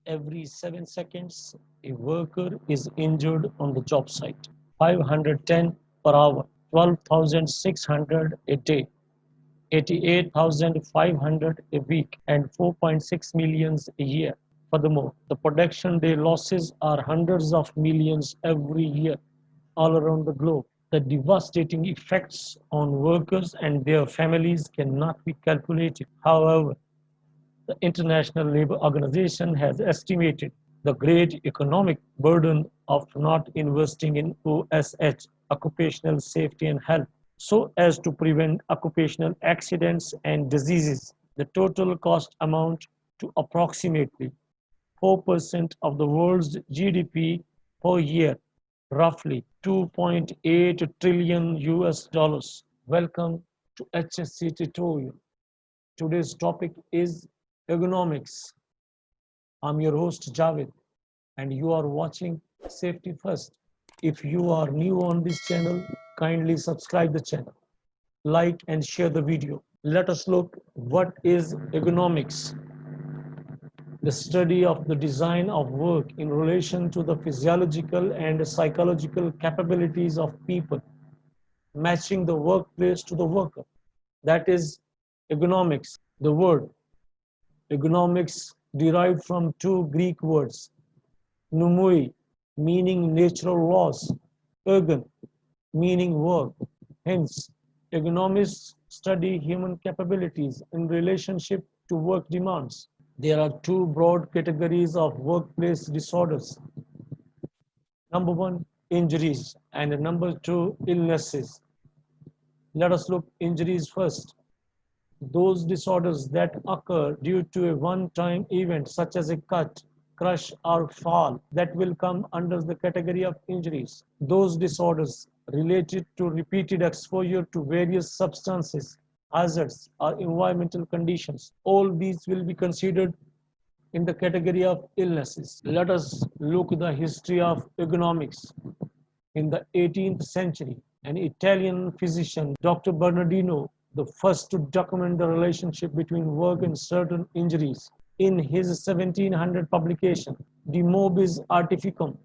Every 7 seconds, a worker is injured on the job site. 510 per hour, 12,600 a day, 88,500 a week, and 4.6 millions a year. Furthermore, the production day losses are hundreds of millions every year all around the globe. The devastating effects on workers and their families cannot be calculated. However, the International Labour Organization has estimated the great economic burden of not investing in OSH, occupational safety and health, so as to prevent occupational accidents and diseases. The total cost amount to approximately 4% of the world's GDP per year, roughly 2.8 trillion US dollars. Welcome to HSC tutorial. Today's topic is ergonomics. I'm your host Javed and you are watching Safety First. If you are new on this channel, kindly subscribe the channel, like and share the video. Let us look what is ergonomics. The study of the design of work in relation to the physiological and psychological capabilities of people, matching the workplace to the worker. That is ergonomics. The word ergonomics derived from two Greek words, pneumoi, meaning natural laws, ergon, meaning work. Hence, ergonomists study human capabilities in relationship to work demands. There are two broad categories of workplace disorders. Number one, injuries, and number two, illnesses. Let us look injuries first. Those disorders that occur due to a one-time event such as a cut, crush or fall that will come under the category of injuries. Those disorders related to repeated exposure to various substances, hazards or environmental conditions. All these will be considered in the category of illnesses. Let us look at the history of ergonomics. In the 18th century, an Italian physician, Dr. Bernardino, the first to document the relationship between work and certain injuries. In his 1700 publication, De Mobis Artificum,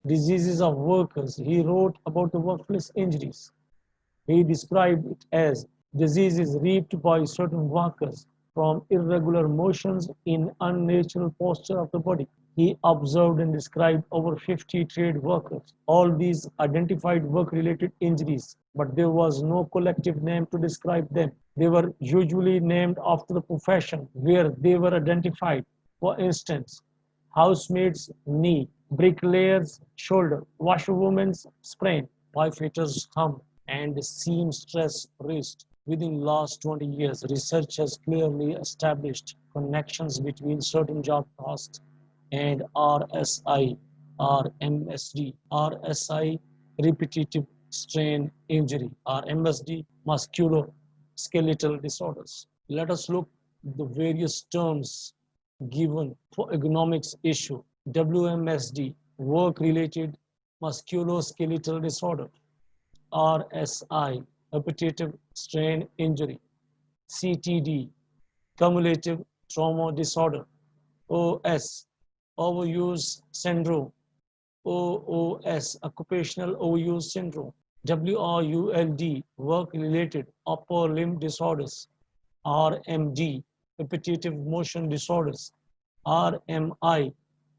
Diseases of Workers, he wrote about the workplace injuries. He described it as diseases reaped by certain workers from irregular motions in unnatural posture of the body. He observed and described over 50 trade workers. All these identified work-related injuries, but there was no collective name to describe them. They were usually named after the profession where they were identified. For instance, housemaid's knee, bricklayer's shoulder, washerwoman's sprain, pipefitters' thumb, and seamstress wrist. Within last 20 years, research has clearly established connections between certain job tasks and RSI or MSD. RSI, repetitive strain injury, or MSD, musculoskeletal disorders. Let us look at the various terms given for ergonomics issue. WMSD, work-related musculoskeletal disorder. RSI, repetitive strain injury. CTD, cumulative trauma disorder. OS, overuse syndrome. OOS, occupational overuse syndrome. WRULD, work-related upper limb disorders. RMD, repetitive motion disorders. RMI,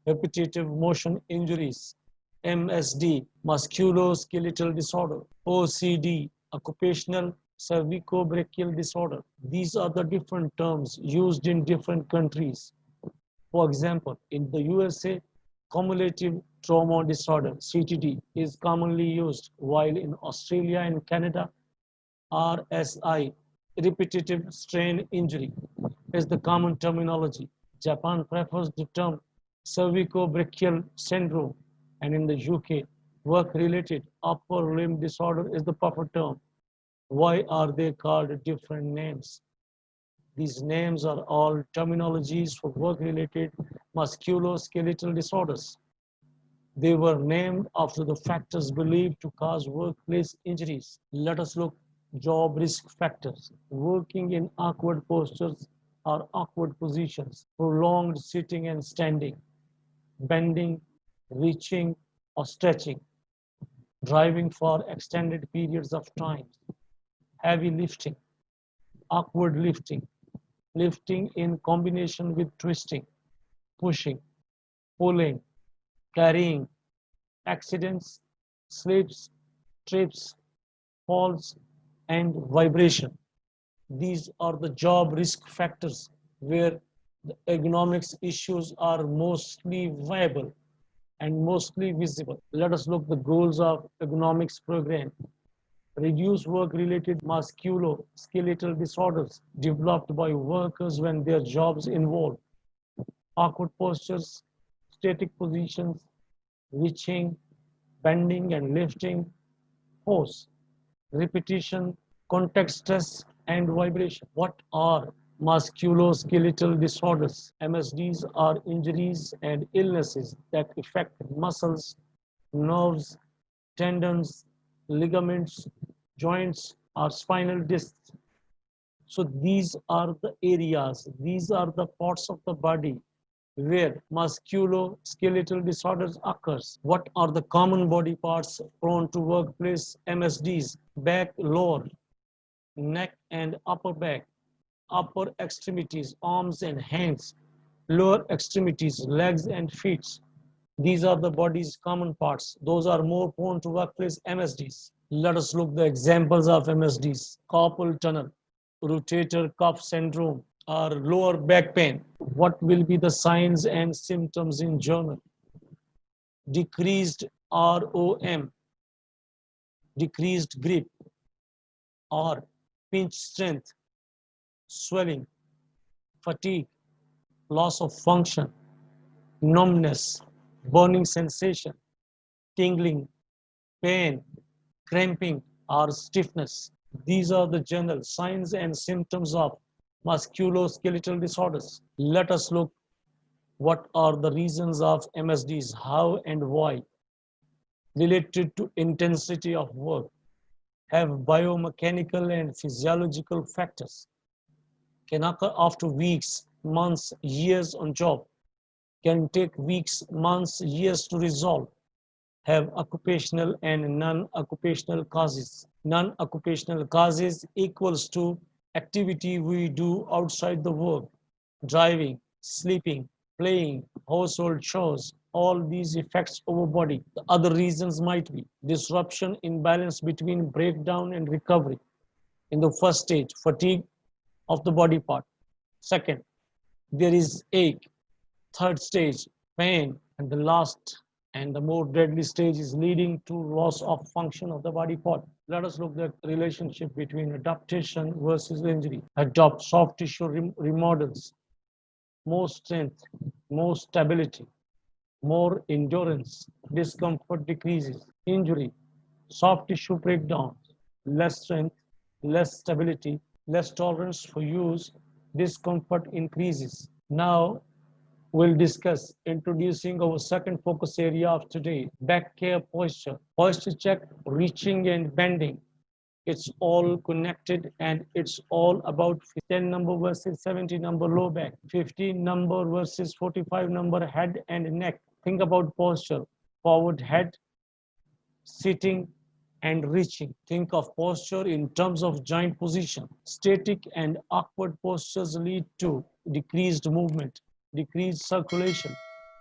repetitive motion injuries. MSD, musculoskeletal disorder. OCD, occupational cervicobrachial disorder. These are the different terms used in different countries. For example, in the USA, cumulative trauma disorder, CTD, is commonly used, while in Australia and Canada, RSI, repetitive strain injury, is the common terminology. Japan prefers the term cervicobrachial syndrome, and in the UK, work-related upper limb disorder is the proper term. Why are they called different names? These names are all terminologies for work-related musculoskeletal disorders. They were named after the factors believed to cause workplace injuries. Let us look job risk factors. Working in awkward postures or awkward positions, prolonged sitting and standing, bending, reaching, or stretching, driving for extended periods of time, heavy lifting, awkward lifting, lifting in combination with twisting, pushing, pulling, carrying, accidents, slips, trips, falls, and vibration. These are the job risk factors where the ergonomics issues are mostly viable and mostly visible. Let us look at the goals of ergonomics program. Reduce work-related musculoskeletal disorders developed by workers when their jobs involve awkward postures, static positions, reaching, bending and lifting, force, repetition, contact stress, and vibration. What are musculoskeletal disorders? MSDs are injuries and illnesses that affect muscles, nerves, tendons, ligaments, joints, or spinal discs. So these are the areas, these are the parts of the body where musculoskeletal disorders occurs. What are the common body parts prone to workplace MSDs? Back, lower, neck and upper back, upper extremities, arms and hands, lower extremities, legs and feet. These are the body's common parts. Those are more prone to workplace MSDs. Let us look the examples of MSDs. Carpal tunnel, rotator cuff syndrome, or lower back pain. What will be the signs and symptoms in German? Decreased ROM, decreased grip, or pinch strength, swelling, fatigue, loss of function, numbness, burning sensation, tingling, pain, cramping, or stiffness. These are the general signs and symptoms of musculoskeletal disorders. Let us look what are the reasons of MSDs, how and why. Related to intensity of work, have biomechanical and physiological factors, can occur after weeks, months, years on job, can take weeks, months, years to resolve, have occupational and non-occupational causes. Non-occupational causes equals to activity we do outside the work, driving, sleeping, playing, household chores, all these affects our body. The other reasons might be disruption in balance between breakdown and recovery. In the first stage, fatigue of the body part. Second, there is ache. Third stage, pain. And the last and the more deadly stage is leading to loss of function of the body part. Let us look at the relationship between adaptation versus injury. Adopt soft tissue remodels, more strength, more stability, more endurance, discomfort decreases, injury, soft tissue breakdown, less strength, less stability, less tolerance for use, discomfort increases. Now we'll discuss introducing our second focus area of today, back care posture. Posture check, reaching and bending. It's all connected and it's all about 10 number versus 70 number low back, 15 number versus 45 number head and neck. Think about posture, forward head, sitting and reaching. Think of posture in terms of joint position. Static and awkward postures lead to decreased movement, decreased circulation,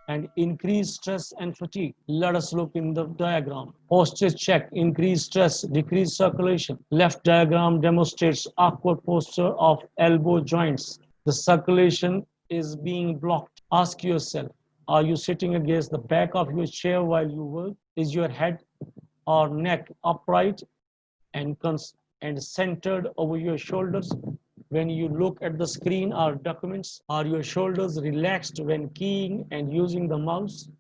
and increased stress and fatigue. Let us look in the diagram. Posture check, increased stress, decreased circulation. Left diagram demonstrates awkward posture of elbow joints. The circulation is being blocked. Ask yourself, are you sitting against the back of your chair while you work? Is your head or neck upright and centered over your shoulders? When you look at the screen or documents, are your shoulders relaxed when keying and using the mouse?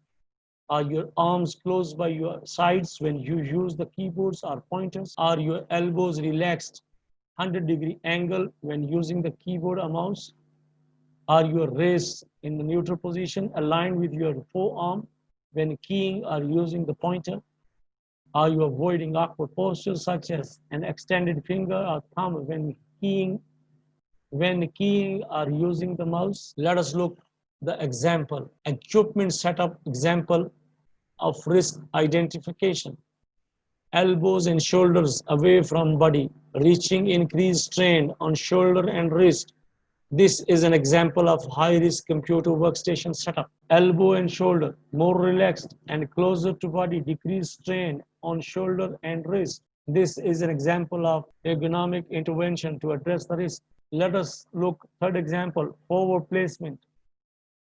Are your arms closed by your sides when you use the keyboards or pointers? Are your elbows relaxed 100-degree angle when using the keyboard or mouse? Are your wrists in the neutral position aligned with your forearm when keying or using the pointer? Are you avoiding awkward postures such as an extended finger or thumb when keying or using the mouse? Let us look The example, equipment setup example of risk identification. Elbows and shoulders away from body, reaching increased strain on shoulder and wrist. This is an example of high-risk computer workstation setup. Elbow and shoulder more relaxed and closer to body, decreased strain on shoulder and wrist. This is an example of ergonomic intervention to address the risk. Let us look third example, forward placement.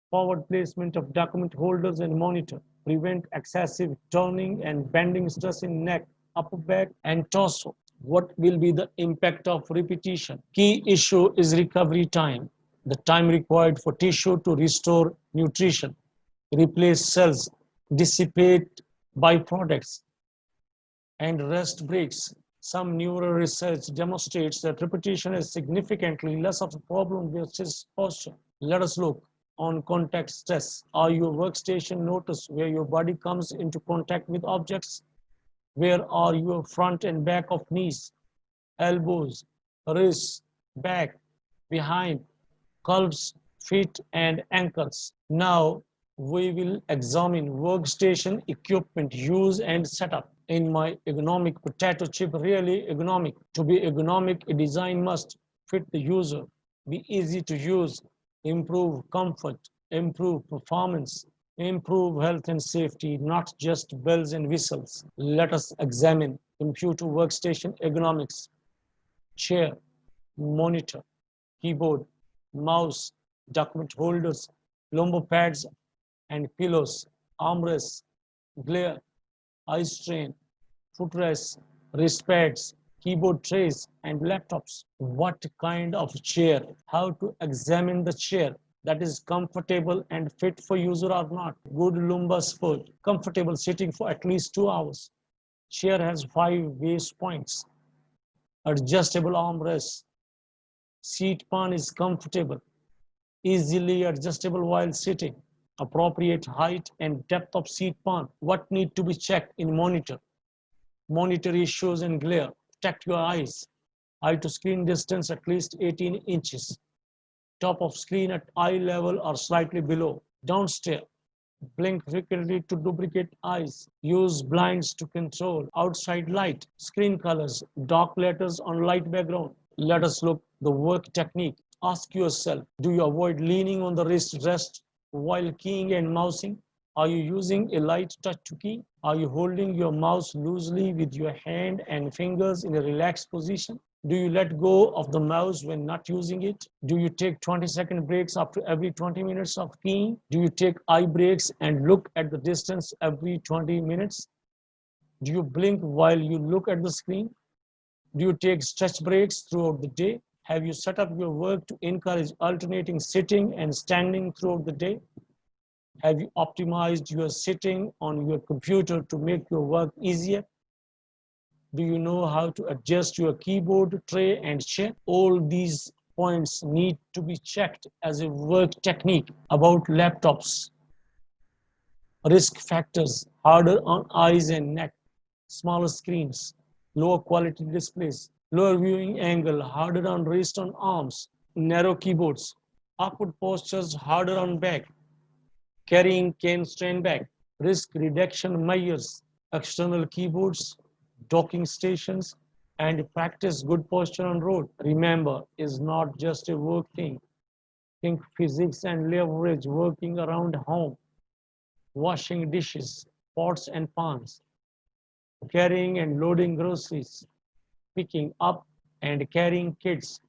Forward placement of document holders and monitor. Prevent excessive turning and bending stress in neck, upper back, and torso. What will be the impact of repetition? Key issue is recovery time, the time required for tissue to restore nutrition, replace cells, dissipate byproducts, and rest breaks. Some neural research demonstrates that repetition is significantly less of a problem versus posture. Let us look on contact stress. Are your workstation notice where your body comes into contact with objects? Where are your front and back of knees, elbows, wrists, back, behind, calves, feet, and ankles? Now we will examine workstation equipment use and setup. In my ergonomic potato chip, really ergonomic. To be ergonomic, a design must fit the user, be easy to use, improve comfort, improve performance, improve health and safety, not just bells and whistles. Let us examine computer workstation ergonomics. Chair, monitor, keyboard, mouse, document holders, lumbar pads and pillows, armrests, glare, eye strain, footrests, wrist pads, keyboard trays, and laptops. What kind of chair? How to examine the chair that is comfortable and fit for user or not. Good lumbar support, comfortable sitting for at least 2 hours. Chair has 5 base points. Adjustable armrests. Seat pan is comfortable, easily adjustable while sitting. Appropriate height and depth of seat pan. What need to be checked in monitor? Monitor issues and glare. Protect your eyes. Eye to screen distance at least 18 inches. Top of screen at eye level or slightly below. Don't stare. Blink frequently to lubricate eyes. Use blinds to control outside light. Screen colors. Dark letters on light background. Let us look the work technique. Ask yourself, do you avoid leaning on the wrist rest while keying and mousing? Are you using a light touch to key? Are you holding your mouse loosely with your hand and fingers in a relaxed position? Do you let go of the mouse when not using it? Do you take 20-second breaks after every 20 minutes of keying? Do you take eye breaks and look at the distance every 20 minutes? Do you blink while you look at the screen? Do you take stretch breaks throughout the day? Have you set up your work to encourage alternating sitting and standing throughout the day? Have you optimized your sitting on your computer to make your work easier? Do you know how to adjust your keyboard tray and chair? All these points need to be checked as a work technique. About laptops. Risk factors, harder on eyes and neck, smaller screens, lower quality displays, lower viewing angle, harder on wrist and arms, narrow keyboards, awkward postures, harder on back, carrying cane strain back, risk reduction measures, external keyboards, docking stations, and practice good posture on road. Remember, is not just a work thing. Think physics and leverage working around home, washing dishes, pots and pans, carrying and loading groceries, picking up and carrying kids,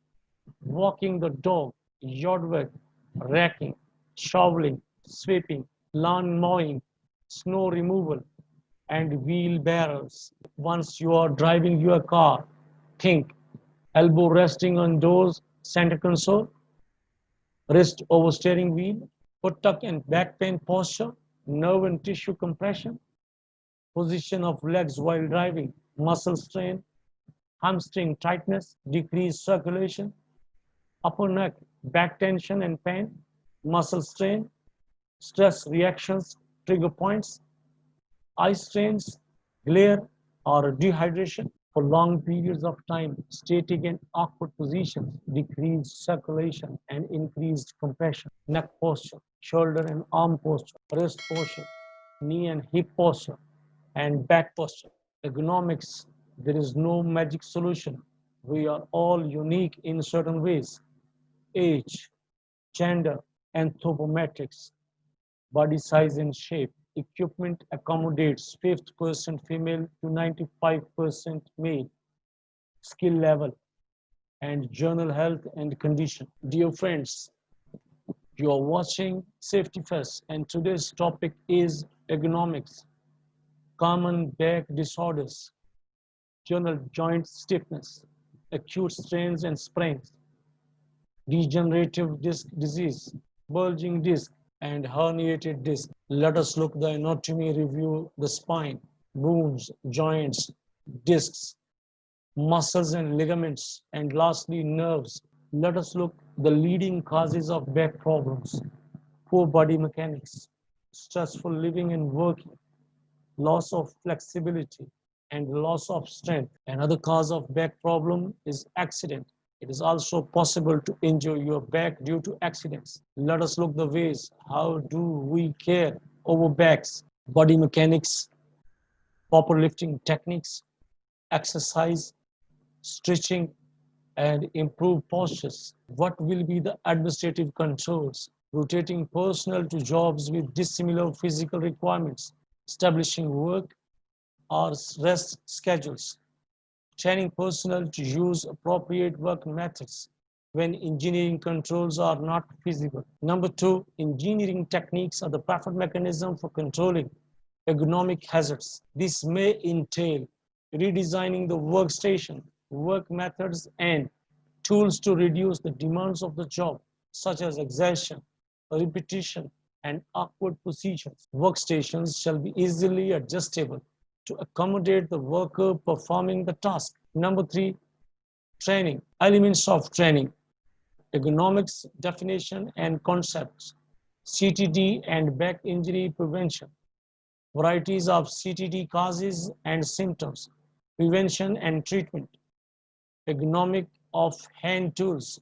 walking the dog, yard work, racking, shoveling, sweeping, lawn mowing, snow removal, and wheelbarrows. Once you are driving your car, think elbow resting on doors, center console, wrist over steering wheel, foot tuck and back pain posture, nerve and tissue compression, position of legs while driving, muscle strain, hamstring tightness, decreased circulation, upper neck, back tension and pain, muscle strain, stress reactions, trigger points, eye strains, glare or dehydration, For long periods of time, static and awkward positions decreased circulation and increased compression. Neck posture, shoulder and arm posture, wrist posture, knee and hip posture, and back posture. Ergonomics, there is no magic solution. We are all unique in certain ways. Age, gender, anthropometrics, body size and shape. Equipment accommodates 50% female to 95% male. Skill level and general health and condition. Dear friends, you are watching Safety First, and today's topic is ergonomics, common back disorders, general joint stiffness, acute strains and sprains, degenerative disc disease, bulging disc, and herniated disc. Let us look the anatomy review the spine, bones, joints, discs, muscles and ligaments, and lastly nerves. Let us look the leading causes of back problems: poor body mechanics, stressful living and working, loss of flexibility, and loss of strength. Another cause of back problem is accident. It is also possible to injure your back due to accidents. Let us look the ways. How do we care over backs? Body mechanics, proper lifting techniques, exercise, stretching, and improve postures. What will be the administrative controls? Rotating personnel to jobs with dissimilar physical requirements, establishing work or rest schedules, training personnel to use appropriate work methods when engineering controls are not feasible. Number two, engineering techniques are the preferred mechanism for controlling ergonomic hazards. This may entail redesigning the workstation, work methods, and tools to reduce the demands of the job, such as exertion, repetition, and awkward positions. Workstations shall be easily adjustable to accommodate the worker performing the task. Number three, training. Elements of training, ergonomics definition and concepts, CTD and back injury prevention, varieties of CTD causes and symptoms, prevention and treatment, ergonomic of hand tools,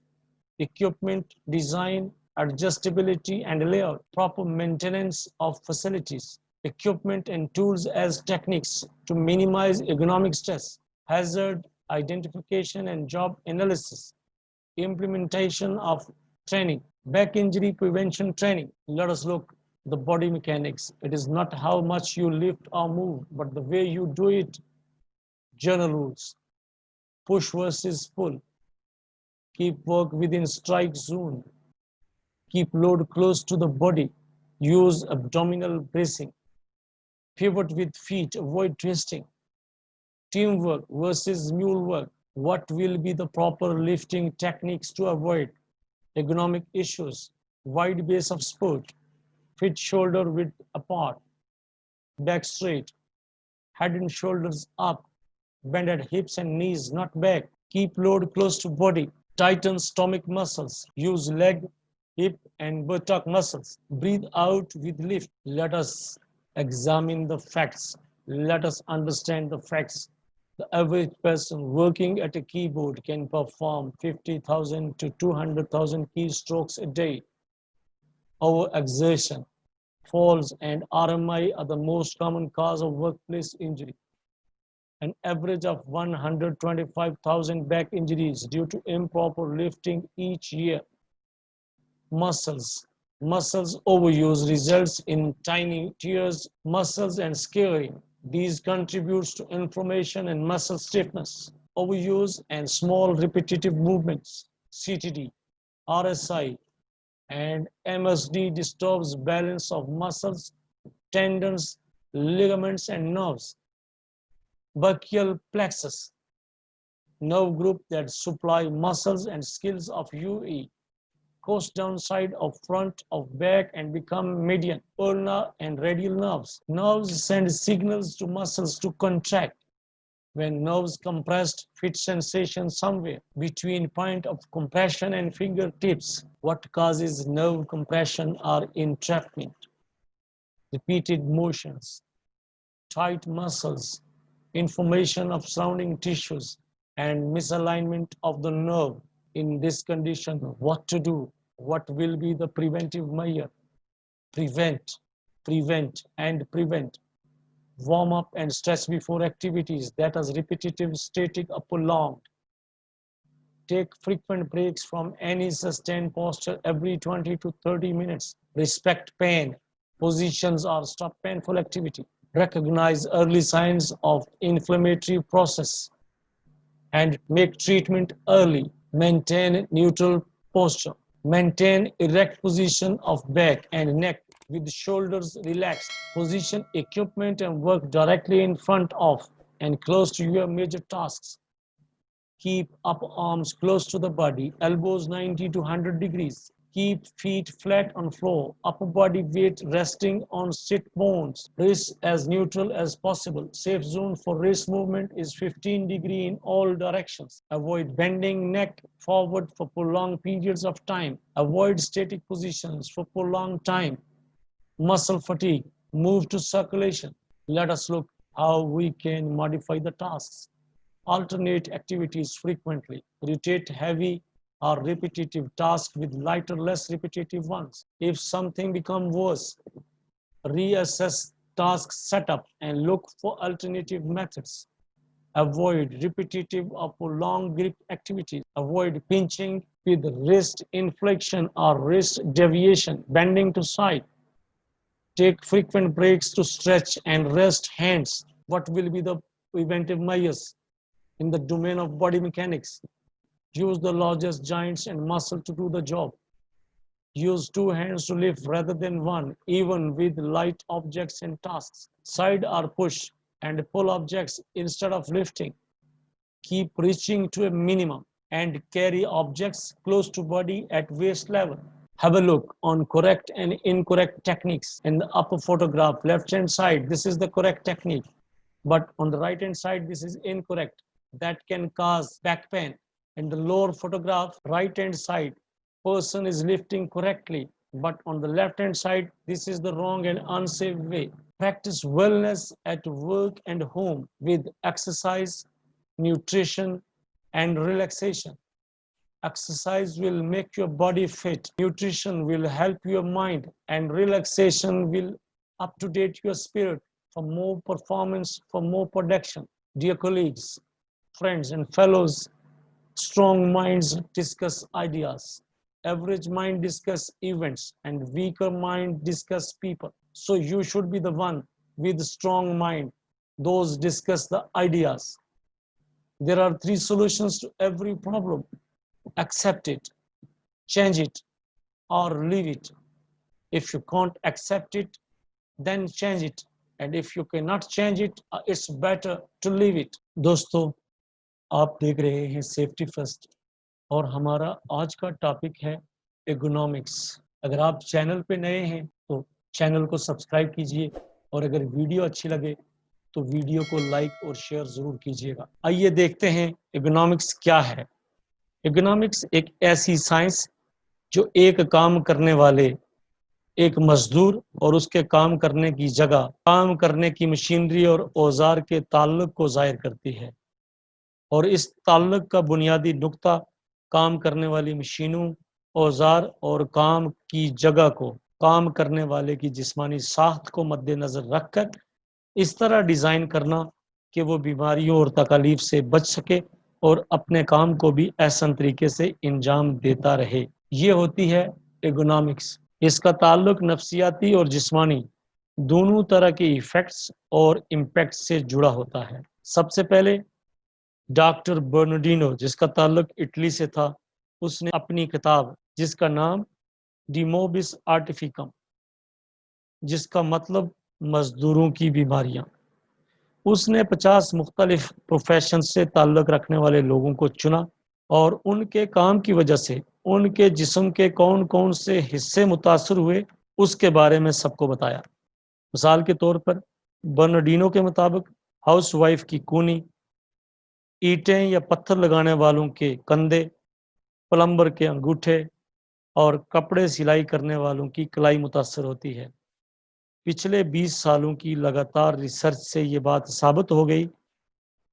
equipment design, adjustability and layout, proper maintenance of facilities, equipment and tools as techniques to minimize ergonomic stress, hazard identification and job analysis, implementation of training, back injury prevention training. Let us look the body mechanics. It is not how much you lift or move, but the way you do it. General rules: push versus pull, keep work within strike zone, keep load close to the body, use abdominal bracing, pivot with feet, avoid twisting, teamwork versus mule work. What will be the proper lifting techniques to avoid ergonomic issues? Wide base of support, fit shoulder width apart, back straight, head and shoulders up, bend at hips and knees, not back. Keep load close to body, tighten stomach muscles, use leg, hip and buttock muscles. Breathe out with lift. Let us examine the facts. Let us understand the facts. The average person working at a keyboard can perform 50,000 to 200,000 keystrokes a day. Overexertion, falls, and RMI are the most common cause of workplace injury. An average of 125,000 back injuries due to improper lifting each year. Muscles. Muscles overuse results in tiny tears, muscles, and scarring. These contributes to inflammation and muscle stiffness. Overuse and small repetitive movements, CTD, RSI, and MSD disturbs balance of muscles, tendons, ligaments, and nerves. Brachial plexus, nerve group that supply muscles and skills of UE, goes downside of front of back and become median, ulnar and radial nerves. Nerves send signals to muscles to contract. When nerves compressed, fit sensation somewhere between point of compression and fingertips. What causes nerve compression are entrapment, repeated motions, tight muscles, information of surrounding tissues, and misalignment of the nerve. In this condition, what to do? What will be the preventive measure? Prevent, and prevent. Warm up and stretch before activities that is repetitive, static, or prolonged. Take frequent breaks from any sustained posture every 20 to 30 minutes. Respect pain, positions, or stop painful activity. Recognize early signs of inflammatory process and make treatment early. Maintain neutral posture. Maintain erect position of back and neck with shoulders relaxed. Position equipment and work directly in front of and close to your major tasks. Keep upper arms close to the body, elbows 90 to 100 degrees. Keep feet flat on floor, upper body weight resting on sit bones, wrists as neutral as possible. Safe zone for wrist movement is 15 degree in all directions. Avoid bending neck forward for prolonged periods of time. Avoid static positions for prolonged time. Muscle fatigue, move to circulation. Let us look how we can modify the tasks. Alternate activities frequently. Rotate heavy or repetitive tasks with lighter, less repetitive ones. If something becomes worse, reassess task setup and look for alternative methods. Avoid repetitive or prolonged grip activities. Avoid pinching with wrist inflection or wrist deviation, bending to side. Take frequent breaks to stretch and rest hands. What will be the preventive measures? In the domain of body mechanics, use the largest joints and muscle to do the job. Use two hands to lift rather than one, even with light objects and tasks. Side or push and pull objects instead of lifting. Keep reaching to a minimum and carry objects close to body at waist level. Have a look on correct and incorrect techniques. In the upper photograph, left hand side, this is the correct technique. But on the right hand side, this is incorrect. That can cause back pain. In the lower photograph, right hand side, person is lifting correctly, but on the left hand side, this is the wrong and unsafe way. Practice wellness at work and home with exercise, nutrition, and relaxation. Exercise will make your body fit. Nutrition will help your mind, and relaxation will up to date your spirit for more performance, for more production. Dear colleagues, friends and fellows, strong minds discuss ideas. Average mind discuss events and weaker mind discuss people. So you should be the one with strong mind. Those discuss the ideas. There are three solutions to every problem. Accept it, change it, or leave it. If you can't accept it, then change it. And if you cannot change it, it's better to leave it. दोस्तों, आप देख रहे हैं safety first और हमारा आज का topic है एर्गोनॉमिक्स। अगर आप चैनल पे नए हैं तो चैनल को सब्सक्राइब कीजिए और अगर वीडियो अच्छी लगे तो वीडियो को लाइक और शेयर जरूर कीजिएगा। आइए देखते हैं एर्गोनॉमिक्स क्या है। एर्गोनॉमिक्स एक ऐसी साइंस जो एक काम करने वाले एक मजदूर और उसके काम करने की जगह, काम करने की मशीनरी और औजार के ताल्लुक को जाहिर करती है और इस ताल्लुक का बुनियादी नुक्ता काम करने वाली मशीनों, औजार और काम की जगह को काम करने वाले की जिस्मानी साख्त को मद्देनजर रखकर इस तरह डिज़ाइन करना कि वो बीमारियों और तकलीफ से बच सके और अपने काम को भी एहसन तरीके से इंजाम देता रहे। ये होती है एर्गोनॉमिक्स। इसका ताल्लुक नफ्सियाती और जिस्मानी दोनों तरह के इफेक्ट्स और इम्पैक्ट से जुड़ा होता है। सबसे पहले डॉक्टर बर्नर्डिनो, जिसका ताल्लुक इटली से था, उसने अपनी किताब जिसका नाम डी मोबिस आर्टिफिकम, जिसका मतलब मजदूरों की बीमारियां, उसने 50 मुख्तलिफ प्रोफेशन से ताल्लुक़ रखने वाले लोगों को चुना और उनके काम की वजह से उनके जिस्म के कौन कौन से हिस्से मुतासर हुए उसके बारे में सबको बताया। मिसाल के तौर पर बर्नर्डिनो के मुताबिक हाउस वाइफ की कूनी, ईंटें या पत्थर लगाने वालों के कंधे, प्लम्बर के अंगूठे और कपड़े सिलाई करने वालों की कलाई मुतासर होती है। पिछले 20 सालों की लगातार रिसर्च से ये बात साबित हो गई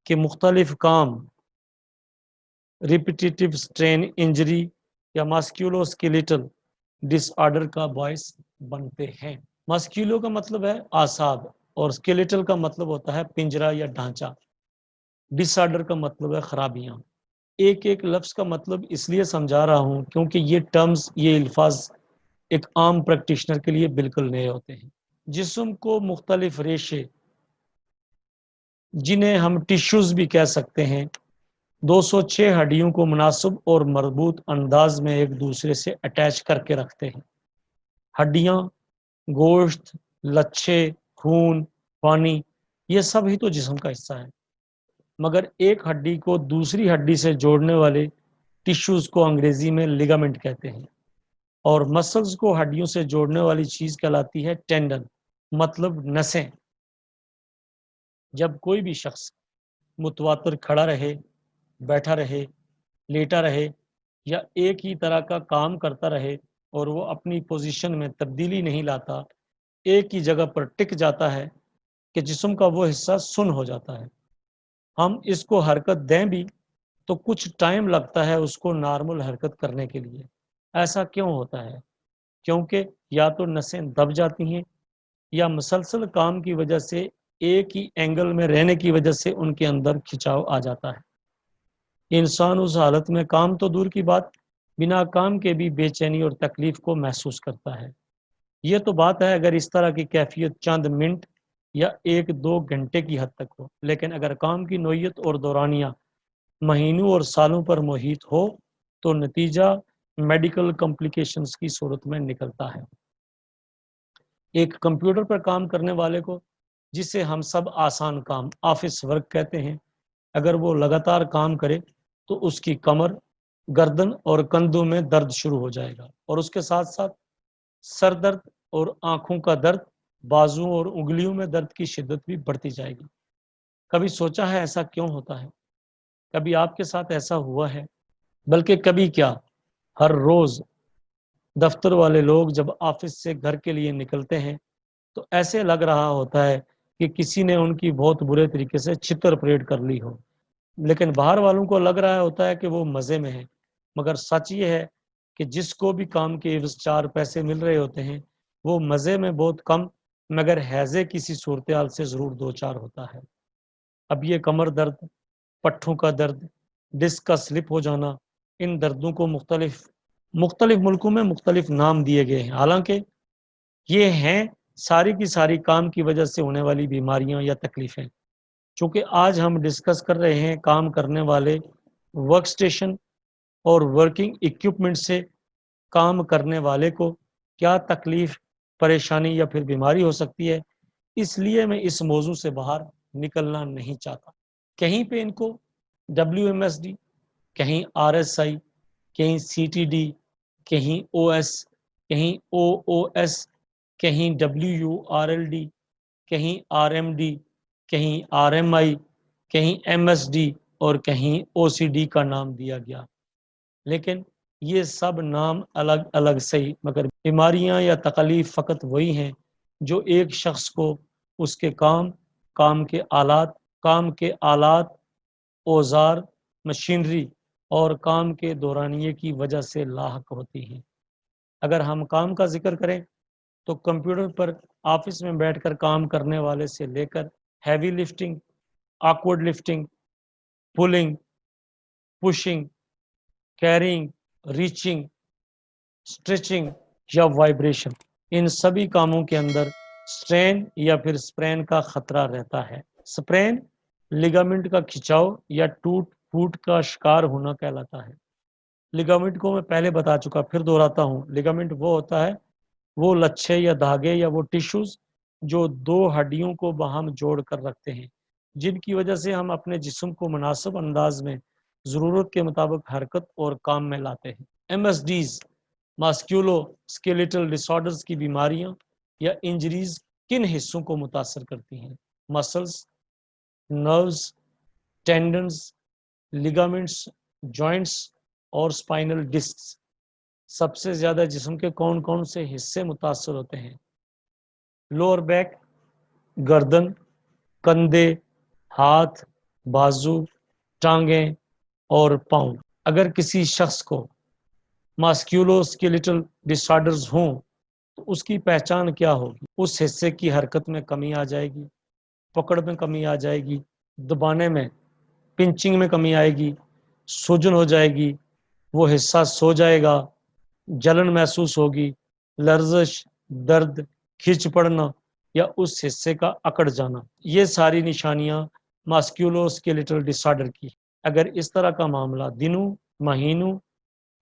کہ مختلف کام ریپیٹیٹیو اسٹرین انجری یا ماسکیولو اسکیلیٹل ڈس آرڈر کا باعث بنتے ہیں۔ ماسکیولو کا مطلب ہے اعصاب اور اسکیلیٹل کا مطلب ہوتا ہے پنجرا یا ڈھانچہ۔ ڈس آرڈر کا مطلب ہے خرابیاں۔ ایک ایک لفظ کا مطلب اس لیے سمجھا رہا ہوں کیونکہ یہ الفاظ ایک عام پریکٹیشنر کے لیے بالکل نئے ہوتے ہیں۔ جسم کو مختلف ریشے، جنہیں ہم ٹیشوز بھی کہہ سکتے ہیں، 206 ہڈیوں کو مناسب اور مربوط انداز میں ایک دوسرے سے اٹیچ کر کے رکھتے ہیں۔ ہڈیاں، گوشت، لچھے، خون، پانی، یہ سب ہی تو جسم کا حصہ ہے، مگر ایک ہڈی کو دوسری ہڈی سے جوڑنے والے ٹیشوز کو انگریزی میں لیگامنٹ کہتے ہیں، اور مسلز کو ہڈیوں سے جوڑنے والی چیز کہلاتی ہے ٹینڈن، مطلب نسیں۔ جب کوئی بھی شخص متواتر کھڑا رہے، بیٹھا رہے، لیٹا رہے یا ایک ہی طرح کا کام کرتا رہے اور وہ اپنی پوزیشن میں تبدیلی نہیں لاتا، ایک ہی جگہ پر ٹک جاتا ہے کہ جسم کا وہ حصہ سن ہو جاتا ہے۔ ہم اس کو حرکت دیں بھی تو کچھ ٹائم لگتا ہے اس کو نارمل حرکت کرنے کے لیے۔ ایسا کیوں ہوتا ہے؟ کیونکہ یا تو نسیں دب جاتی ہیں یا مسلسل کام کی وجہ سے ایک ہی اینگل میں رہنے کی وجہ سے ان کے اندر کھچاؤ آ جاتا ہے۔ انسان اس حالت میں کام تو دور کی بات، بنا کام کے بھی بے چینی اور تکلیف کو محسوس کرتا ہے۔ یہ تو بات ہے اگر اس طرح کی کیفیت چند منٹ یا 1-2 گھنٹے کی حد تک ہو، لیکن اگر کام کی نوعیت اور دورانیہ مہینوں اور سالوں پر محیط ہو تو نتیجہ میڈیکل کمپلیکیشنز کی صورت میں نکلتا ہے۔ ایک کمپیوٹر پر کام کرنے والے کو، جسے ہم سب آسان کام آفس ورک کہتے ہیں، اگر وہ لگاتار کام کرے تو اس کی کمر، گردن اور کندھوں میں درد شروع ہو جائے گا، اور اس کے ساتھ ساتھ سر درد اور آنکھوں کا درد، بازو اور انگلیوں میں درد کی شدت بھی بڑھتی جائے گی۔ کبھی سوچا ہے ایسا کیوں ہوتا ہے؟ کبھی آپ کے ساتھ ایسا ہوا ہے؟ بلکہ کبھی کیا ہر روز دفتر والے لوگ جب آفس سے گھر کے لیے نکلتے ہیں تو ایسے لگ رہا ہوتا ہے کہ کسی نے ان کی بہت برے طریقے سے چھتر پریڈ کر لی ہو، لیکن باہر والوں کو لگ رہا ہوتا ہے کہ وہ مزے میں ہے۔ مگر سچ یہ ہے کہ جس کو بھی کام کے عوض 4 پیسے مل رہے ہوتے ہیں وہ مزے میں بہت کم مگر ہیضے کسی صورتحال سے ضرور 2-4 ہوتا ہے۔ اب یہ کمر درد، پٹھوں کا درد، ڈسک کا سلپ ہو جانا، ان دردوں کو مختلف ملکوں میں مختلف نام دیے گئے ہیں، حالانکہ یہ ہیں ساری کی ساری کام کی وجہ سے ہونے والی بیماریاں یا تکلیفیں۔ چونکہ آج ہم ڈسکس کر رہے ہیں کام کرنے والے ورک سٹیشن اور ورکنگ ایکوپمنٹ سے کام کرنے والے کو کیا تکلیف، پریشانی یا پھر بیماری ہو سکتی ہے، اس لیے میں اس موضوع سے باہر نکلنا نہیں چاہتا۔ کہیں پہ ان کو WMSD، کہیں RSI، کہیں CTD، کہیں OS، کہیں OOS، کہیں WURLD، کہیں RMD، کہیں RMI، کہیں MSD اور کہیں OCD کا نام دیا گیا، لیکن یہ سب نام الگ الگ صحیح، مگر بیماریاں یا تکلیف فقط وہی ہیں جو ایک شخص کو اس کے کام کے آلات، اوزار، مشینری اور کام کے دورانیے کی وجہ سے لاحق ہوتی ہیں۔ اگر ہم کام کا ذکر کریں تو کمپیوٹر پر آفس میں بیٹھ کر کام کرنے والے سے لے کر heavy lifting, awkward lifting, pulling, pushing, carrying, reaching, stretching یا وائبریشن، ان سبھی کاموں کے اندر سٹرین یا پھر سپرین کا خطرہ رہتا ہے۔ سپرین لیگامنٹ کا کھچاؤ یا ٹوٹ پھوٹ کا شکار ہونا کہلاتا ہے۔ لیگامنٹ کو میں پہلے بتا چکا، پھر دہراتا ہوں، لیگامنٹ وہ ہوتا ہے، وہ لچھے یا دھاگے یا وہ ٹیشوز جو 2 ہڈیوں کو باہم جوڑ کر رکھتے ہیں، جن کی وجہ سے ہم اپنے جسم کو مناسب انداز میں ضرورت کے مطابق حرکت اور کام میں لاتے ہیں۔ MSDs، ماسکیولو اسکیلیٹل ڈس آرڈرز کی بیماریاں یا انجریز کن حصوں کو متاثر کرتی ہیں؟ مسلز، نروز، ٹینڈنز، لیگامنٹس، جوائنٹس اور اسپائنل ڈسکس۔ سب سے زیادہ جسم کے کون کون سے حصے متاثر ہوتے ہیں؟ لوور بیک، گردن، کندھے، ہاتھ، بازو، ٹانگیں اور پاؤں۔ اگر کسی شخص کو ماسکیولوسکیلیٹل ڈس آرڈرز ہوں تو اس کی پہچان کیا ہوگی؟ اس حصے کی حرکت میں کمی آ جائے گی، پکڑ میں کمی آ جائے گی، دبانے میں، پنچنگ میں کمی آئے گی، سوجن ہو جائے گی، وہ حصہ سو جائے گا، جلن محسوس ہوگی، لرزش، درد، کھچ پڑنا یا اس حصے کا اکڑ جانا۔ یہ ساری نشانیاں ماسکیولوسکیلیٹل ڈس آرڈر کی۔ اگر اس طرح کا معاملہ دنوں، مہینوں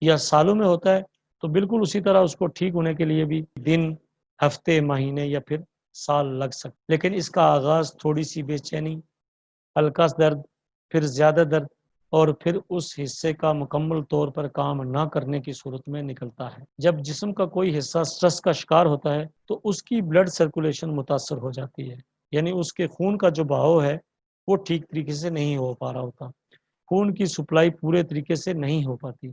یا سالوں میں ہوتا ہے تو بالکل اسی طرح اس کو ٹھیک ہونے کے لیے بھی دن، ہفتے، مہینے یا پھر سال لگ سکتے، لیکن اس کا آغاز تھوڑی سی بے چینی، ہلکا درد، پھر زیادہ درد اور پھر اس حصے کا مکمل طور پر کام نہ کرنے کی صورت میں نکلتا ہے۔ جب جسم کا کوئی حصہ سٹریس کا شکار ہوتا ہے تو اس کی بلڈ سرکولیشن متاثر ہو جاتی ہے، یعنی اس کے خون کا جو بہاؤ ہے وہ ٹھیک طریقے سے نہیں ہو پا رہا ہوتا، خون کی سپلائی پورے طریقے سے نہیں ہو پاتی،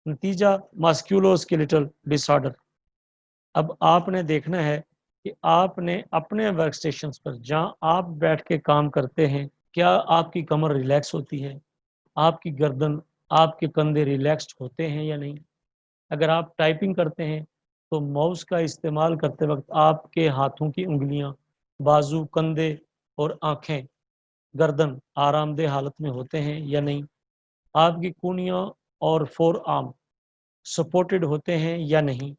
نتیجہ ماسکیولوسکیلیٹل ڈس آرڈر۔ اب آپ نے دیکھنا ہے کہ آپ نے اپنے ورک سٹیشنز پر جہاں آپ بیٹھ کے کام کرتے ہیں کیا آپ کی کمر ریلیکس ہوتی ہے، آپ کی گردن، آپ کے کندھے ریلیکسڈ ہوتے ہیں یا نہیں؟ اگر آپ ٹائپنگ کرتے ہیں تو ماؤس کا استعمال کرتے وقت آپ کے ہاتھوں کی انگلیاں، بازو، کندھے اور آنکھیں، گردن آرام دہ حالت میں ہوتے ہیں یا نہیں؟ آپ کی کونیاں اور فور آرم سپورٹڈ ہوتے ہیں یا نہیں؟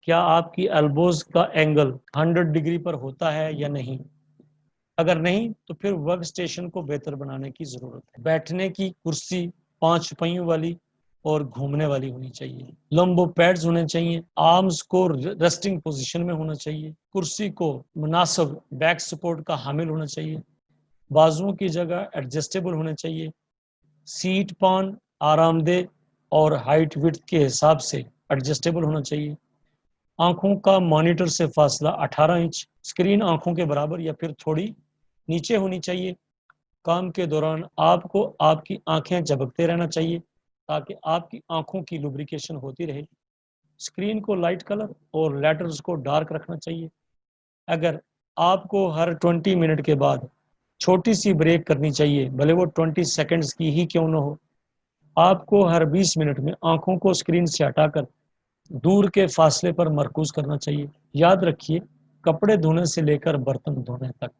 کیا آپ کی ایلبوز کا اینگل 100 ڈگری پر ہوتا ہے یا نہیں؟ اگر نہیں تو پھر ورک سٹیشن کو بہتر بنانے کی ضرورت ہے۔ بیٹھنے کی کرسی 5 پہیوں والی اور گھومنے والی ہونی چاہیے، لمبو پیڈز ہونے چاہیے، آرمز کو ریسٹنگ پوزیشن میں ہونا چاہیے، کرسی کو مناسب بیک سپورٹ کا حامل ہونا چاہیے، بازوؤں کی جگہ ایڈجسٹیبل ہونے چاہیے، سیٹ پان آرام دہ اور ہائٹ وڈتھ کے حساب سے ایڈجسٹیبل ہونا چاہیے، آنکھوں کا مانیٹر سے فاصلہ 18 انچ، اسکرین آنکھوں کے برابر یا پھر تھوڑی نیچے ہونی چاہیے، کام کے دوران آپ کو آپ کی آنکھیں جھپکتے رہنا چاہیے تاکہ آپ کی آنکھوں کی لوبریکیشن ہوتی رہے، اسکرین کو لائٹ کلر اور لیٹرز کو ڈارک رکھنا چاہیے، اگر آپ کو ہر 20 منٹ کے بعد چھوٹی سی بریک کرنی چاہیے بھلے وہ 20 سیکنڈز کی ہی کیوں نہ ہو، آپ کو ہر 20 منٹ میں آنکھوں کو اسکرین سے ہٹا کر دور کے فاصلے پر مرکوز کرنا چاہیے۔ یاد رکھیے کپڑے دھونے سے لے کر برتن دھونے تک،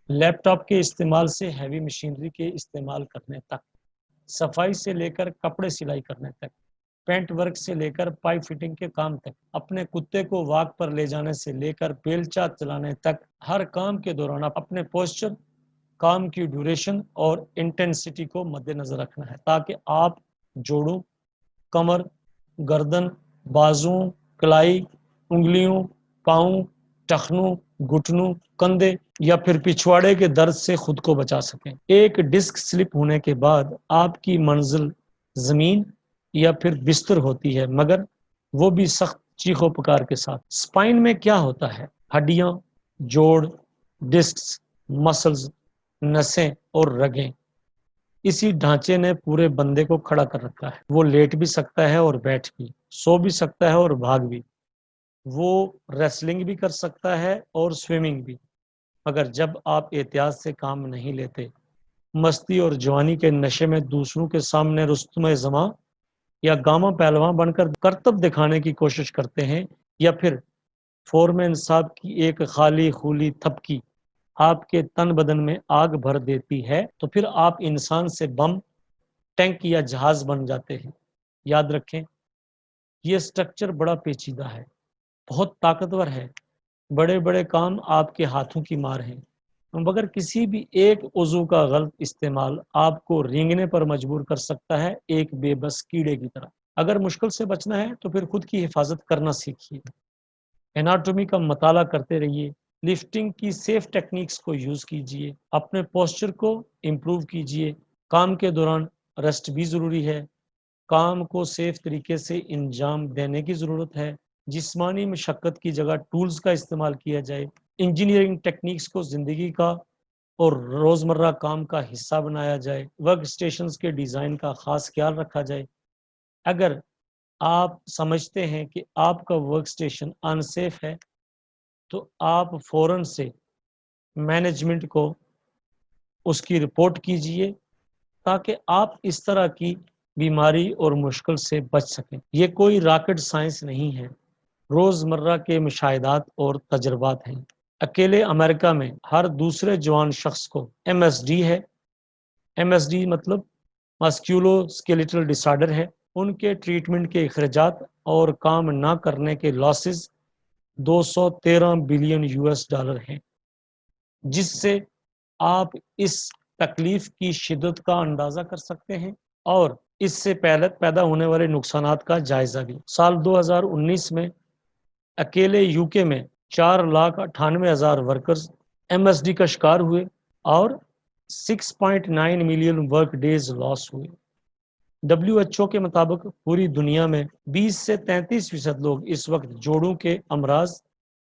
لیپ ٹاپ کے استعمال سے ہیوی مشینری کے استعمال کرنے تک، صفائی سے لے کر کپڑے سلائی کرنے تک، پینٹ ورک سے لے کر پائپ فٹنگ کے کام تک، اپنے کتے کو واک پر لے جانے سے لے کر بیلچا چلانے تک، ہر کام کے دوران اپنے پوسچر، کام کی ڈیوریشن اور انٹینسٹی کو مد نظر رکھنا ہے تاکہ آپ جوڑوں، کمر، گردن، بازوؤں، کلائی، انگلیوں، پاؤں، ٹخنوں، گھٹنوں، کندھے یا پھر پچھواڑے کے درد سے خود کو بچا سکیں۔ ایک ڈسک سلپ ہونے کے بعد آپ کی منزل زمین یا پھر بستر ہوتی ہے، مگر وہ بھی سخت چیخو پکار کے ساتھ۔ سپائن میں کیا ہوتا ہے؟ ہڈیاں، جوڑ، ڈسکس، مسلز، نسیں اور رگیں، اسی ڈھانچے نے پورے بندے کو کھڑا کر رکھا ہے۔ وہ لیٹ بھی سکتا ہے اور بیٹھ بھی، سو بھی سکتا ہے اور بھاگ بھی، وہ ریسلنگ بھی کر سکتا ہے اور سوئمنگ بھی، مگر جب آپ احتیاط سے کام نہیں لیتے، مستی اور جوانی کے نشے میں دوسروں کے سامنے رستم زماں یا گاما پہلواں بن کر کرتب دکھانے کی کوشش کرتے ہیں، یا پھر فورمین صاحب کی ایک خالی خولی تھپکی آپ کے تن بدن میں آگ بھر دیتی ہے تو پھر آپ انسان سے بم، ٹینک یا جہاز بن جاتے ہیں۔ یاد رکھیں یہ سٹرکچر بڑا پیچیدہ ہے، بہت طاقتور ہے، بڑے بڑے کام آپ کے ہاتھوں کی مار ہیں، مگر کسی بھی ایک عضو کا غلط استعمال آپ کو رینگنے پر مجبور کر سکتا ہے، ایک بے بس کیڑے کی طرح۔ اگر مشکل سے بچنا ہے تو پھر خود کی حفاظت کرنا سیکھیے، اناٹومی کا مطالعہ کرتے رہیے، لفٹنگ کی سیف ٹیکنیکس کو یوز کیجیے، اپنے پوسچر کو امپروو کیجیے، کام کے دوران ریسٹ بھی ضروری ہے، کام کو سیف طریقے سے انجام دینے کی ضرورت ہے، جسمانی مشقت کی جگہ ٹولز کا استعمال کیا جائے، انجینئرنگ ٹیکنیکس کو زندگی کا اور روزمرہ کام کا حصہ بنایا جائے، ورک سٹیشنز کے ڈیزائن کا خاص خیال رکھا جائے۔ اگر آپ سمجھتے ہیں کہ آپ کا ورک سٹیشن ان سیف ہے تو آپ فوراً سے مینجمنٹ کو اس کی رپورٹ کیجیے تاکہ آپ اس طرح کی بیماری اور مشکل سے بچ سکیں۔ یہ کوئی راکٹ سائنس نہیں ہے، روزمرہ کے مشاہدات اور تجربات ہیں۔ اکیلے امریکہ میں ہر دوسرے جوان شخص کو ایم ایس ڈی ہے۔ ایم ایس ڈی مطلب مسکیولو اسکیلیٹل ڈس آرڈر ہے۔ ان کے ٹریٹمنٹ کے اخراجات اور کام نہ کرنے کے لاسز 213 بلین US ڈالر ہیں، جس سے آپ اس تکلیف کی شدت کا اندازہ کر سکتے ہیں اور اس سے پیدا ہونے والے نقصانات کا جائزہ بھی۔ سال 2019 میں اکیلے یو کے میں 4,98,000 ورکرز ایم ایس ڈی کا شکار ہوئے اور 6.9 ملین ورک ڈیز لاس ہوئے۔ WHO کے مطابق پوری دنیا میں 20 سے 33% لوگ اس وقت جوڑوں کے امراض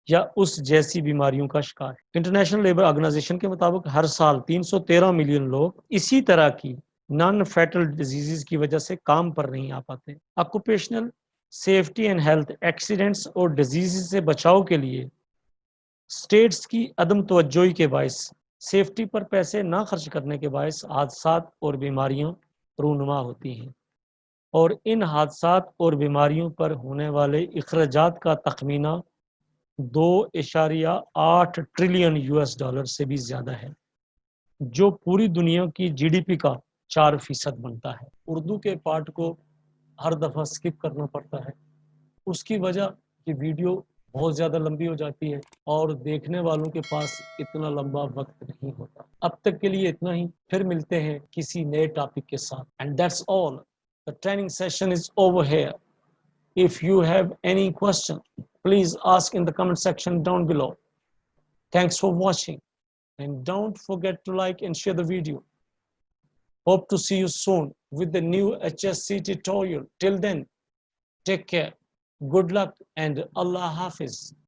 یا اس جیسی بیماریوں کا شکار ہے۔ انٹرنیشنل لیبر آرگنائزیشن کے مطابق ہر سال 313 ملین لوگ اسی طرح کی نان فیٹل ڈیزیز کی وجہ سے کام پر نہیں آ پاتے۔ Occupational safety and health accidents اور ڈیزیز سے بچاؤ کے لیے اسٹیٹس کی عدم توجہی کے باعث، سیفٹی پر پیسے نہ خرچ کرنے کے باعث حادثات اور بیماریاں رونما ہوتی ہیں، اور ان حادثات اور بیماریوں پر ہونے والے اخراجات کا تخمینہ 2.8 ٹریلین US ڈالر سے بھی زیادہ ہے، جو پوری دنیا کی GDP کا 4% بنتا ہے۔ اردو کے پارٹ کو ہر دفعہ سکپ کرنا پڑتا ہے، اس کی وجہ کہ ویڈیو بہت زیادہ لمبی ہو جاتی ہے اور دیکھنے والوں کے پاس اتنا لمبا وقت نہیں ہوتا۔ اب تک کے لیے اتنا ہی، پھر ملتے ہیں کسی نئے ٹاپک کے ساتھ۔ And that's all. The training session is over here. If you have any question, please ask in the comment section down below. Thanks for watching, and don't forget to like and share the video. Hope to see you soon with the new HSC tutorial. Till then, take care, good luck, and Allah Hafiz.